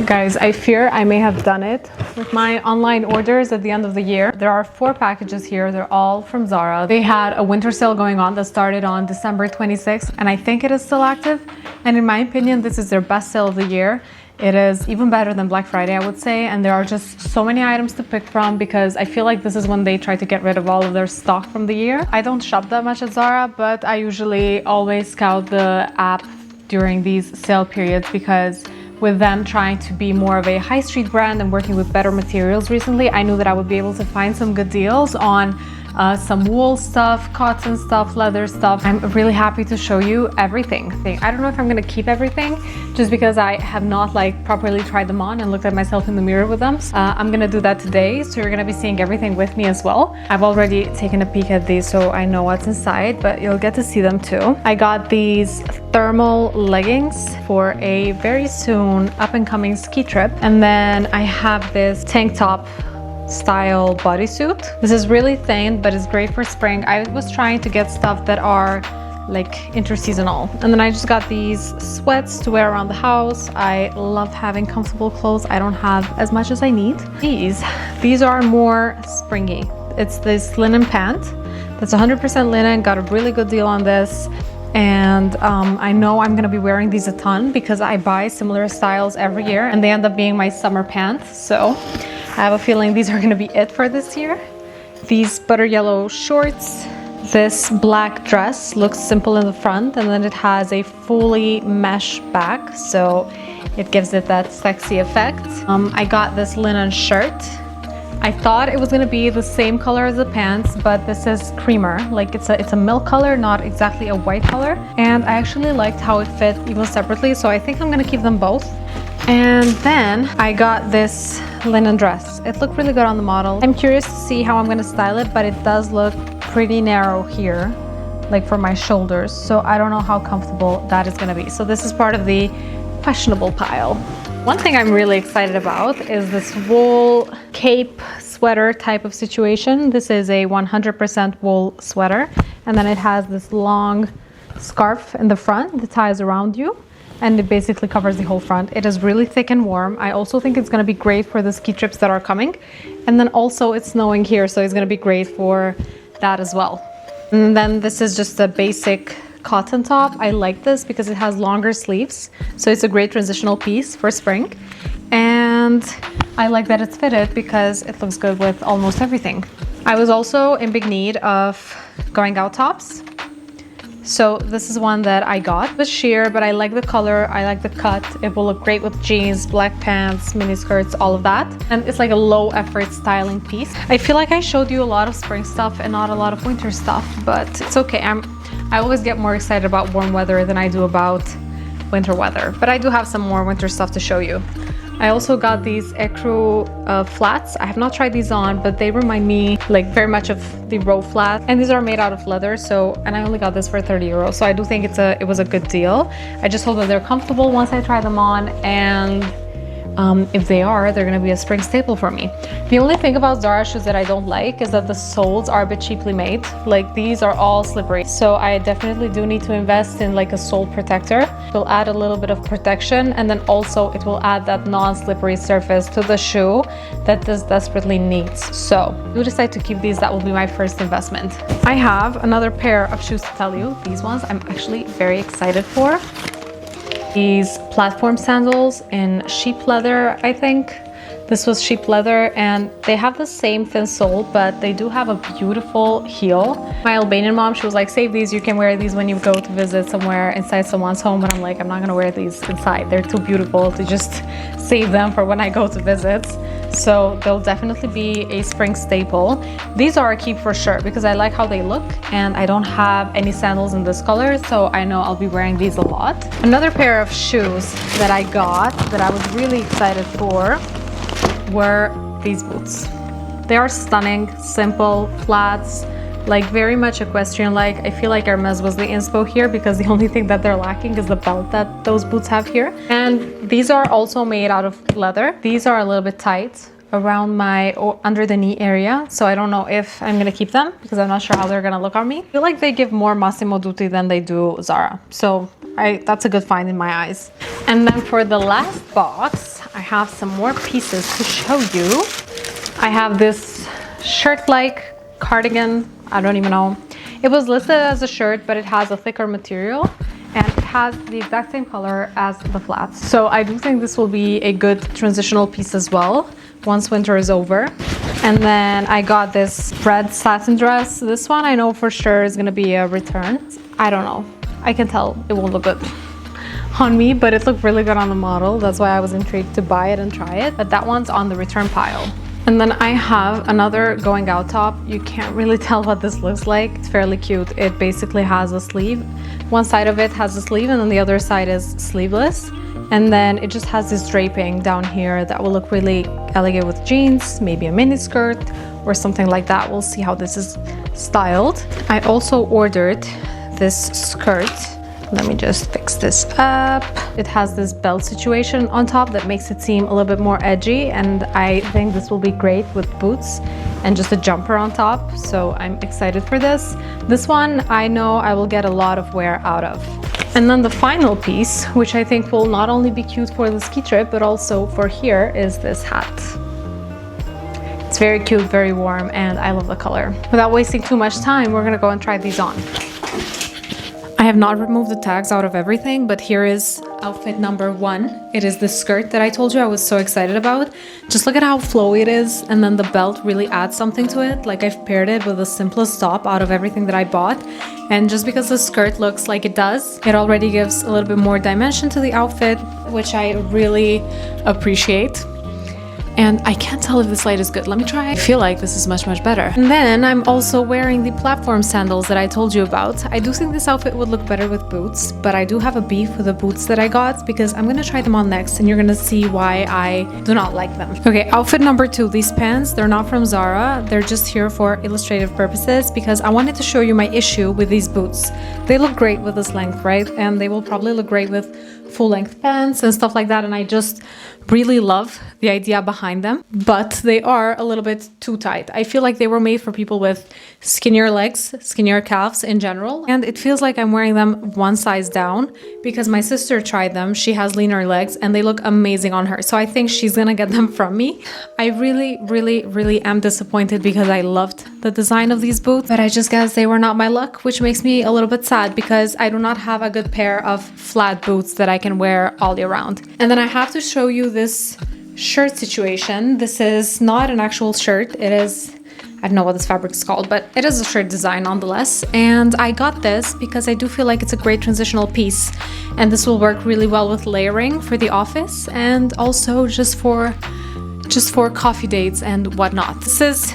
Guys, I fear I may have done it with my online orders at the end of the year. There are 4 packages here. They're all from Zara. They had a winter sale going on that started on December 26th, and I think it is still active. And in my opinion, this is their best sale of the year. It is even better than Black Friday, I would say. And there are just so many items to pick from because I feel like this is when they try to get rid of all of their stock from the year. I don't shop that much at Zara, but I usually always scout the app during these sale periods because with them trying to be more of a high street brand and working with better materials recently, I knew that I would be able to find some good deals on some wool stuff, cotton stuff, leather stuff. I'm really happy to show you everything. I don't know if I'm gonna keep everything just because I have not properly tried them on and looked at myself in the mirror with them. I'm gonna do that today, so you're gonna be seeing everything with me as well. I've already taken a peek at these, so I know what's inside, but you'll get to see them too. I got these thermal leggings for a very soon up-and-coming ski trip, and then I have this tank top style bodysuit. This is really thin, but it's great for spring. I was trying to get stuff that are like interseasonal, and then I just got these sweats to wear around the house. I love having comfortable clothes. I don't have as much as I need. These are more springy. It's this linen pant that's 100% linen. Got a really good deal on this. And I know I'm gonna be wearing these a ton because I buy similar styles every year and they end up being my summer pants. So I have a feeling these are gonna be it for this year. These butter yellow shorts. This black dress looks simple in the front and then it has a fully mesh back, so it gives it that sexy effect. I got this linen shirt. I thought it was gonna be the same color as the pants, but this is creamer. Like it's a milk color, not exactly a white color. And I actually liked how it fit even separately, so I think I'm gonna keep them both. And then I got this linen dress. It looked really good on the model. I'm curious to see how I'm gonna style it, but it does look pretty narrow here, like for my shoulders. So I don't know how comfortable that is gonna be. So this is part of the questionable pile. One thing I'm really excited about is this wool cape sweater type of situation. This is a 100% wool sweater, and then it has this long scarf in the front that ties around you, and it basically covers the whole front. It is really thick and warm. I also think it's gonna be great for the ski trips that are coming, and then also it's snowing here, so it's gonna be great for that as well. And then this is just a basic cotton top. I like this because it has longer sleeves, so it's a great transitional piece for spring. And I like that it's fitted because it looks good with almost everything. I was also in big need of going out tops, so this is one that I got. It's sheer, but I like the color, I like the cut. It will look great with jeans, black pants, mini skirts, all of that. And it's like a low effort styling piece. I feel like I showed you a lot of spring stuff and not a lot of winter stuff, but it's okay. I always get more excited about warm weather than I do about winter weather, but I do have some more winter stuff to show you. I also got these ecru flats. I have not tried these on, but they remind me like very much of the row flat, and these are made out of leather. And I only got this for 30 euros, so I do think it was a good deal. I just hope that they're comfortable once I try them on, and if they are, they're gonna be a spring staple for me. The only thing about Zara shoes that I don't like is that the soles are a bit cheaply made. Like these are all slippery. So I definitely do need to invest in like a sole protector. It will add a little bit of protection, and then also it will add that non-slippery surface to the shoe that this desperately needs. So if you decide to keep these, that will be my first investment. I have another pair of shoes to tell you. These ones I'm actually very excited for. These platform sandals in sheep leather, I think. This was sheep leather, and they have the same thin sole, but they do have a beautiful heel. My Albanian mom, she was like, save these, you can wear these when you go to visit somewhere inside someone's home. But I'm like, I'm not gonna wear these inside. They're too beautiful to just save them for when I go to visits. So they'll definitely be a spring staple. These are a keep for sure because I like how they look, and I don't have any sandals in this color, so I know I'll be wearing these a lot. Another pair of shoes that I got that I was really excited for were these boots. They are stunning, simple, flats, like very much equestrian-like. I feel like Hermes was the inspo here because the only thing that they're lacking is the belt that those boots have here. And these are also made out of leather. These are a little bit tight around my under the knee area, so I don't know if I'm gonna keep them because I'm not sure how they're gonna look on me. I feel like they give more Massimo Dutti than they do Zara, so that's a good find in my eyes. And then for the last box, I have some more pieces to show you. I have this shirt-like cardigan. I don't even know. It was listed as a shirt, but it has a thicker material and it has the exact same color as the flats. So I do think this will be a good transitional piece as well once winter is over. And then I got this red satin dress. This one I know for sure is gonna be a return. I don't know. I can tell it won't look good on me, but it looked really good on the model. That's why I was intrigued to buy it and try it. But that one's on the return pile. And then I have another going out top. You can't really tell what this looks like. It's fairly cute. It basically has a sleeve. One side of it has a sleeve and then the other side is sleeveless. And then it just has this draping down here that will look really elegant with jeans, maybe a mini skirt or something like that. We'll see how this is styled. I also ordered this skirt. Let me just fix this up. It has this belt situation on top that makes it seem a little bit more edgy, and I think this will be great with boots and just a jumper on top. So I'm excited for this. This one I know I will get a lot of wear out of. And then the final piece, which I think will not only be cute for the ski trip, but also for here, is this hat. It's very cute, very warm, and I love the color. Without wasting too much time, we're gonna go and try these on. I have not removed the tags out of everything, but here is outfit number 1. It is the skirt that I told you I was so excited about. Just look at how flowy it is, and then the belt really adds something to it. Like, I've paired it with the simplest top out of everything that I bought. And just because the skirt looks like it does, it already gives a little bit more dimension to the outfit, which I really appreciate. And I can't tell if this light is good. Let me try. I feel like this is much, much better. And then I'm also wearing the platform sandals that I told you about. I do think this outfit would look better with boots, but I do have a beef with the boots that I got because I'm gonna try them on next and you're gonna see why I do not like them. Okay, outfit number 2, these pants, they're not from Zara. They're just here for illustrative purposes because I wanted to show you my issue with these boots. They look great with this length, right? And they will probably look great with full-length pants and stuff like that, and I just really love the idea behind them, but they are a little bit too tight. I feel like they were made for people with skinnier legs, skinnier calves in general, and it feels like I'm wearing them one size down because my sister tried them. She has leaner legs and they look amazing on her, so I think she's gonna get them from me. I really am disappointed because I loved the design of these boots, but I just guess they were not my luck, which makes me a little bit sad because I do not have a good pair of flat boots that I can wear all year round. And then I have to show you this shirt situation. This is not an actual shirt. It is, I don't know what this fabric is called, but it is a shirt design nonetheless. And I got this because I do feel like it's a great transitional piece. And this will work really well with layering for the office and also just for coffee dates and whatnot. This is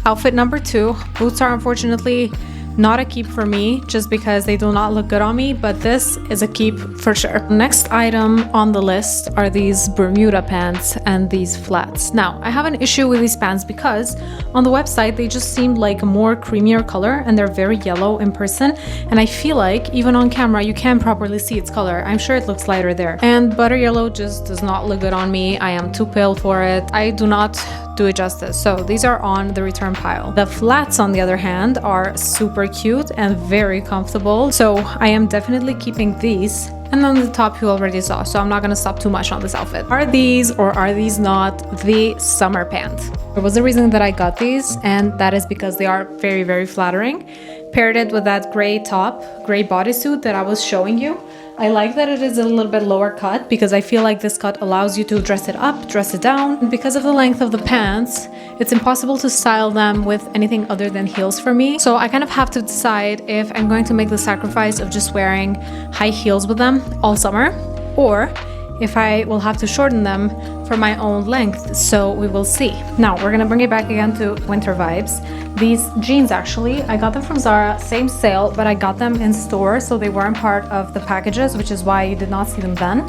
outfit number 2. Boots are unfortunately not a keep for me just because they do not look good on me, but this is a keep for sure. Next item on the list are these Bermuda pants and these flats. Now, I have an issue with these pants because on the website they just seemed like a more creamier color and they're very yellow in person, and I feel like even on camera you can't properly see its color. I'm sure it looks lighter there. And butter yellow just does not look good on me. I am too pale for it. I do not do it justice. So these are on the return pile. The flats, on the other hand, are super cute and very comfortable. So I am definitely keeping these. And then the top you already saw, so I'm not gonna stop too much on this outfit. Are these or are these not the summer pants? There was a reason that I got these, and that is because they are very flattering. Paired it with that gray top, gray bodysuit that I was showing you. I like that it is a little bit lower cut because I feel like this cut allows you to dress it up, dress it down. And because of the length of the pants, it's impossible to style them with anything other than heels for me. So I kind of have to decide if I'm going to make the sacrifice of just wearing high heels with them all summer, or if I will have to shorten them for my own length. So we will see. Now we're gonna bring it back again to winter vibes. These jeans, actually, I got them from Zara, same sale, but I got them in store, so they weren't part of the packages, which is why you did not see them then.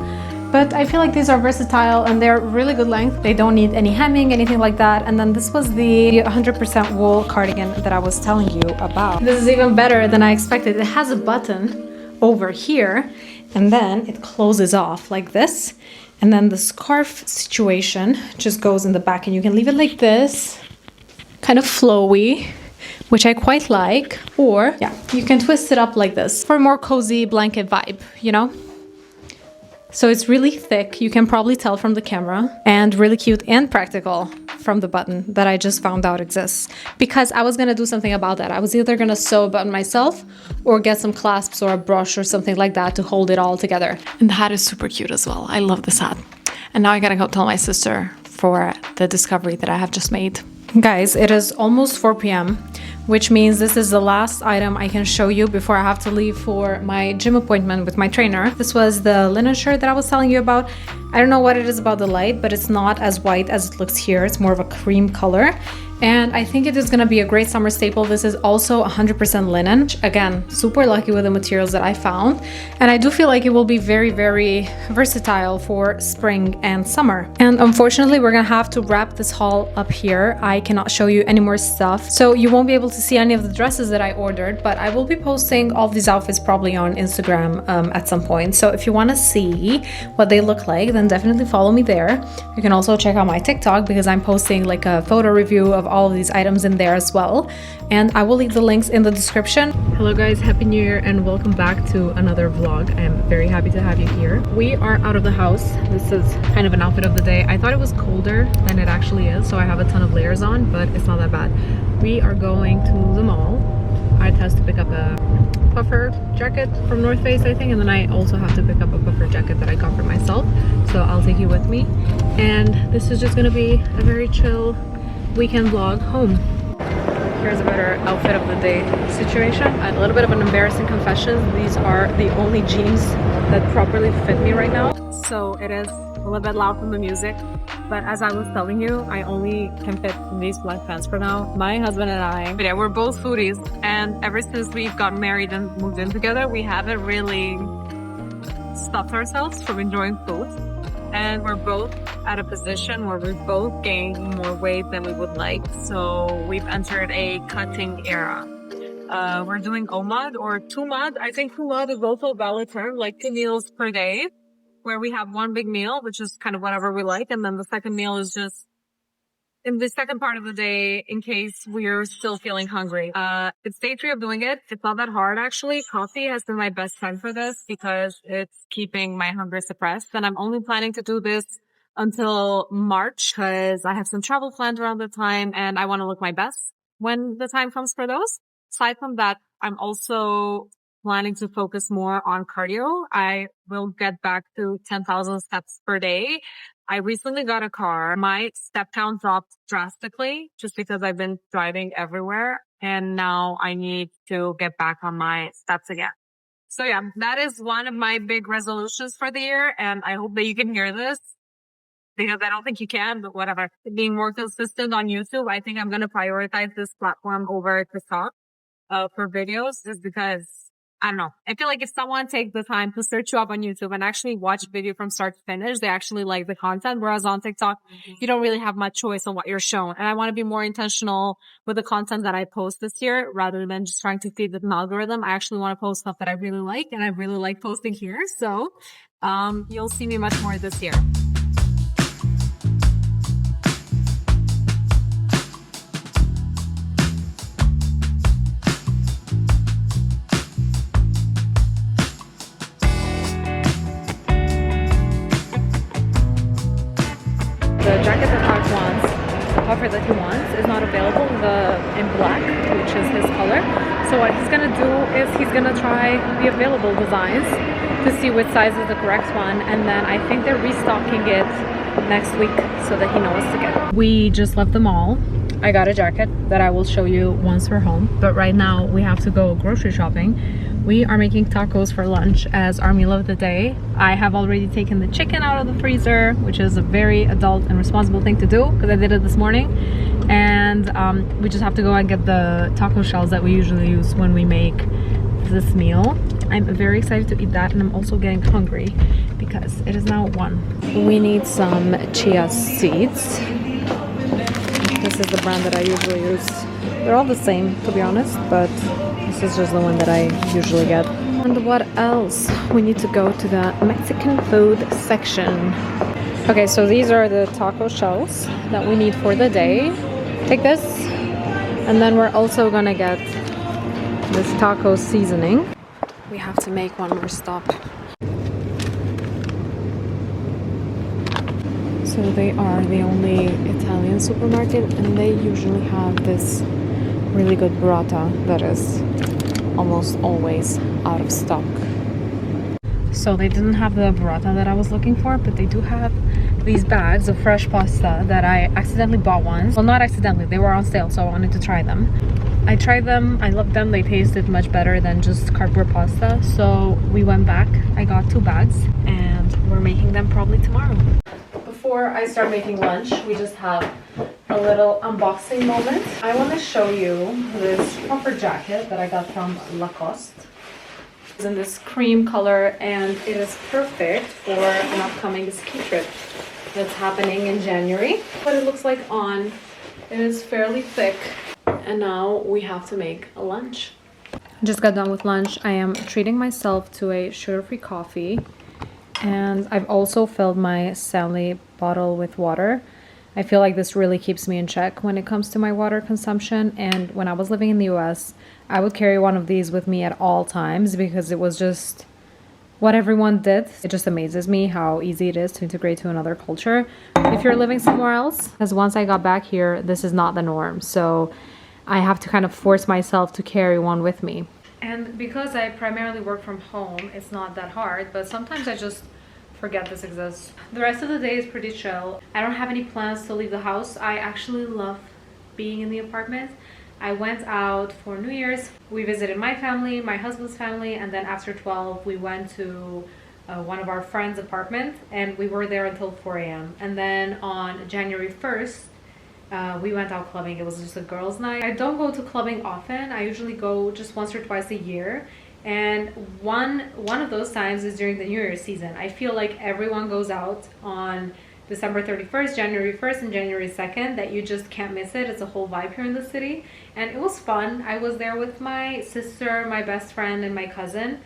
But I feel like these are versatile and they're really good length. They don't need any hemming, anything like that. And then this was the 100% wool cardigan that I was telling you about. This is even better than I expected. It has a button over here, and then it closes off like this, and then the scarf situation just goes in the back, and you can leave it like this, kind of flowy, which I quite like, or yeah, you can twist it up like this for a more cozy blanket vibe, you know? So it's really thick, you can probably tell from the camera, and really cute and practical from the button that I just found out exists. Because I was gonna do something about that. I was either gonna sew a button myself or get some clasps or a brush or something like that to hold it all together. And the hat is super cute as well. I love this hat. And now I gotta go tell my sister for the discovery that I have just made. Guys, it is almost 4 p.m. which means this is the last item I can show you before I have to leave for my gym appointment with my trainer. This was the linen shirt that I was telling you about. I don't know what it is about the light, but it's not as white as it looks here. It's more of a cream color. And I think it is gonna be a great summer staple. This is also 100% linen. Again, super lucky with the materials that I found. And I do feel like it will be very, very versatile for spring and summer. And unfortunately, we're gonna have to wrap this haul up here. I cannot show you any more stuff. So you won't be able to see any of the dresses that I ordered, but I will be posting all of these outfits probably on Instagram at some point. So if you wanna see what they look like, then definitely follow me there. You can also check out my TikTok because I'm posting like a photo review of all of these items in there as well, and I will leave the links in the description. Hello guys, happy new year and welcome back to another vlog. I am very happy to have you here. We are out of the house. This is kind of an outfit of the day. I thought it was colder than it actually is, so I have a ton of layers on, but it's not that bad. We are going to the mall. I have to pick up a puffer jacket from North Face, I think, and then I also have to pick up a puffer jacket that I got for myself, so I'll take you with me. And this is just gonna be a very chill weekend vlog home. Here's a better outfit of the day situation. A little bit of an embarrassing confession. These are the only jeans that properly fit me right now. So it is a little bit loud from the music, but as I was telling you, I only can fit in these black pants for now. My husband and I, yeah, we're both foodies, and ever since we've gotten married and moved in together, we haven't really stopped ourselves from enjoying food. And we're both at a position where we've both gained more weight than we would like. So we've entered a cutting era. We're doing OMAD or 2MAD. I think 2MAD is also a valid term, like 2 meals per day, where we have one big meal, which is kind of whatever we like. And then the second meal is just in the second part of the day in case we're still feeling hungry. It's day 3 of doing it. It's not that hard, actually. Coffee has been my best friend for this because it's keeping my hunger suppressed. And I'm only planning to do this until March because I have some travel planned around the time and I want to look my best when the time comes for those. Aside from that, I'm also planning to focus more on cardio. I will get back to 10,000 steps per day. I recently got a car. My step count dropped drastically just because I've been driving everywhere. And now I need to get back on my steps again. So yeah, that is one of my big resolutions for the year. And I hope that you can hear this because I don't think you can, but whatever. Being more consistent on YouTube, I think I'm going to prioritize this platform over TikTok for videos just because I don't know. I feel like if someone takes the time to search you up on YouTube and actually watch a video from start to finish, they actually like the content. Whereas on TikTok, you don't really have much choice on what you're shown. And I want to be more intentional with the content that I post this year rather than just trying to feed the algorithm. I actually want to post stuff that I really like and I really like posting here. So, you'll see me much more this year. The jacket that Art wants, the puffer that he wants, is not available in black, which is his color. So what he's gonna do is he's gonna try the available designs to see which size is the correct one, and then I think they're restocking it next week so that he knows to get. We just left the mall. I got a jacket that I will show you once we're home, but right now we have to go grocery shopping. We are making tacos for lunch as our meal of the day. I have already taken the chicken out of the freezer, which is a very adult and responsible thing to do because I did it this morning. And we just have to go and get the taco shells that we usually use when we make this meal. I'm very excited to eat that, and I'm also getting hungry because it is now 1. We need some chia seeds. This is the brand that I usually use. They're all the same, to be honest, but this is just the one that I usually get. And what else? We need to go to the Mexican food section. Okay, so these are the taco shells that we need for the day. Take this, and then we're also gonna get this taco seasoning. We have to make one more stop. So they are the only Italian supermarket, and they usually have this really good burrata that is almost always out of stock. So they didn't have the burrata that I was looking for, but they do have these bags of fresh pasta that I accidentally bought once. Well, not accidentally, they were on sale, so I wanted to try them. I tried them, I loved them, they tasted much better than just cardboard pasta. So we went back, I got 2 bags, and we're making them probably tomorrow. Before I start making lunch, we just have a little unboxing moment. I want to show you this puffer jacket that I got from Lacoste. It's in this cream color, and it is perfect for an upcoming ski trip that's happening in January. What it looks like on, it is fairly thick. And now we have to make a lunch. Just got done with lunch. I am treating myself to a sugar-free coffee. And I've also filled my Stanley bottle with water. I feel like this really keeps me in check when it comes to my water consumption. And when I was living in the US, I would carry one of these with me at all times because it was just what everyone did. It just amazes me how easy it is to integrate to another culture if you're living somewhere else. Because once I got back here, this is not the norm. So I have to kind of force myself to carry one with me. And because I primarily work from home, it's not that hard, but sometimes I just forget this exists. The rest of the day is pretty chill. I don't have any plans to leave the house. I actually love being in the apartment. I went out for New Year's. We visited my family, my husband's family, and then after 12, we went to one of our friends' apartment, and we were there until 4 a.m. And then on January 1st, we went out clubbing. It was just a girls' night. I don't go to clubbing often. I usually go just once or twice a year. And one of those times is during the New Year's season. I feel like everyone goes out on December 31st, January 1st, and January 2nd, that you just can't miss it. It's a whole vibe here in the city. And it was fun. I was there with my sister, my best friend, and my cousin.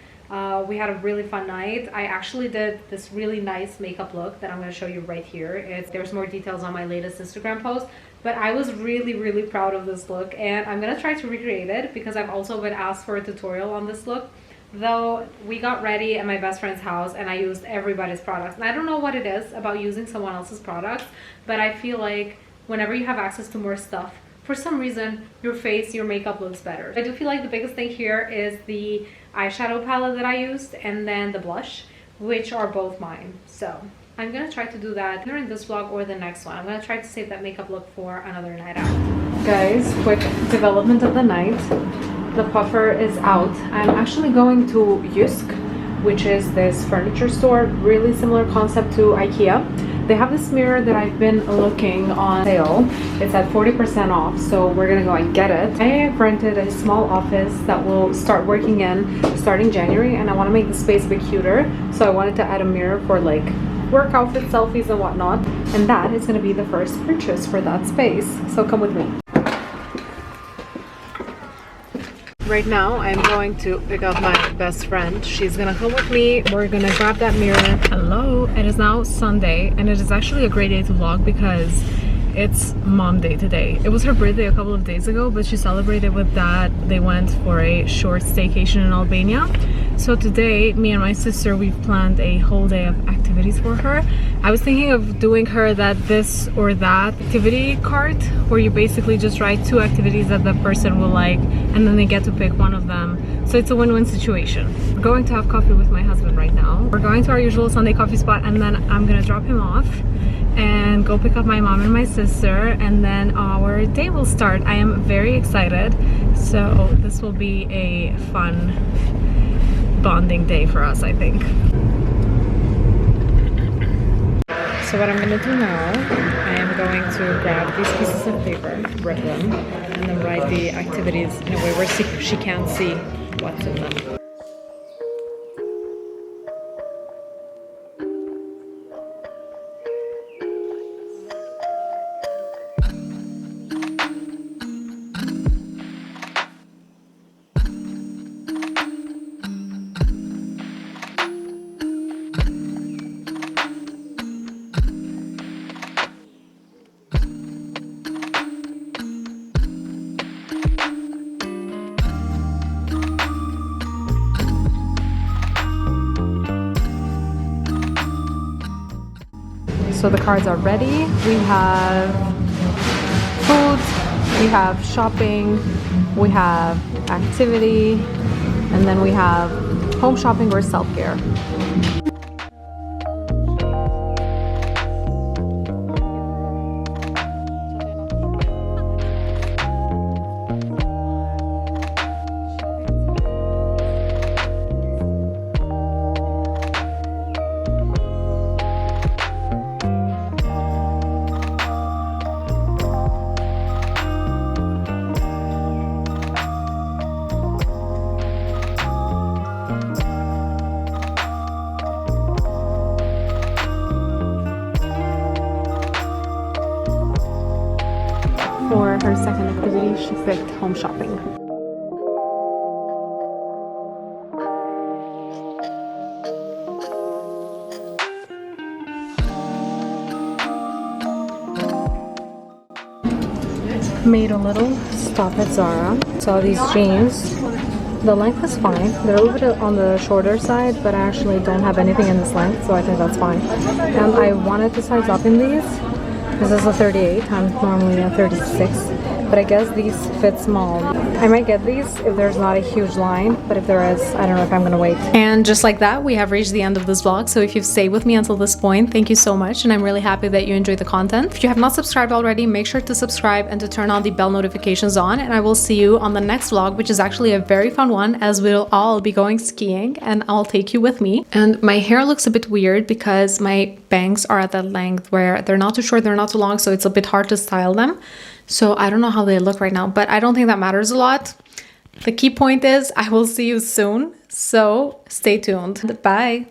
We had a really fun night. I actually did this really nice makeup look that I'm going to show you right here. There's more details on my latest Instagram post, but I was really proud of this look, and I'm going to try to recreate it because I've also been asked for a tutorial on this look. Though we got ready at my best friend's house and I used everybody's products, and I don't know what it is about using someone else's products, but I feel like whenever you have access to more stuff, for some reason your face, your makeup looks better. I do feel like the biggest thing here is the eyeshadow palette that I used and then the blush, which are both mine. So I'm gonna try to do that either in this vlog or the next one. I'm gonna try to save that makeup look for another night out. Guys, quick development of the night. The puffer is out. I'm actually going to Jysk, which is this furniture store, really similar concept to IKEA. They have this mirror that I've been looking on sale. It's at 40% off, so we're gonna go and get it. I rented a small office that will start working in starting January, and I want to make the space a bit cuter, so I wanted to add a mirror for like work outfit selfies and whatnot, and that is going to be the first purchase for that space, so come with me. Right now I'm going to pick up my best friend. She's gonna come with me. We're gonna grab that mirror. Hello, it is now Sunday, and it is actually a great day to vlog because it's mom day today. It was her birthday a couple of days ago, but she celebrated with that. They went for a short staycation in Albania. So today, me and my sister, we've planned a whole day of activities for her. I was thinking of doing her that this or that activity card, where you basically just write 2 activities that the person will like, and then they get to pick one of them. So it's a win-win situation. We're going to have coffee with my husband right now. We're going to our usual Sunday coffee spot, and then I'm gonna drop him off and go pick up my mom and my sister, and then our day will start. I am very excited. So this will be a fun bonding day for us, I think. So what I'm gonna do now, I am going to grab these pieces of paper, rip them, and then write the activities in a way where she can't see what's in them. So the cards are ready. We have food, we have shopping, we have activity, and then we have home shopping or self-care. For her second activity, she picked home shopping. Made a little stop at Zara. Saw these jeans. The length is fine. They're a little bit on the shorter side, but I actually don't have anything in this length, so I think that's fine. And I wanted to size up in these. This is a 38. I'm normally a 36. But I guess these fit small. I might get these if there's not a huge line, but if there is, I don't know if I'm gonna wait. And just like that, we have reached the end of this vlog. So if you've stayed with me until this point, thank you so much. And I'm really happy that you enjoyed the content. If you have not subscribed already, make sure to subscribe and to turn on the bell notifications on. And I will see you on the next vlog, which is actually a very fun one, as we'll all be going skiing and I'll take you with me. And my hair looks a bit weird because my bangs are at that length where they're not too short, they're not too long, so it's a bit hard to style them. So I don't know how they look right now, but I don't think that matters a lot. The key point is I will see you soon. So stay tuned. Bye.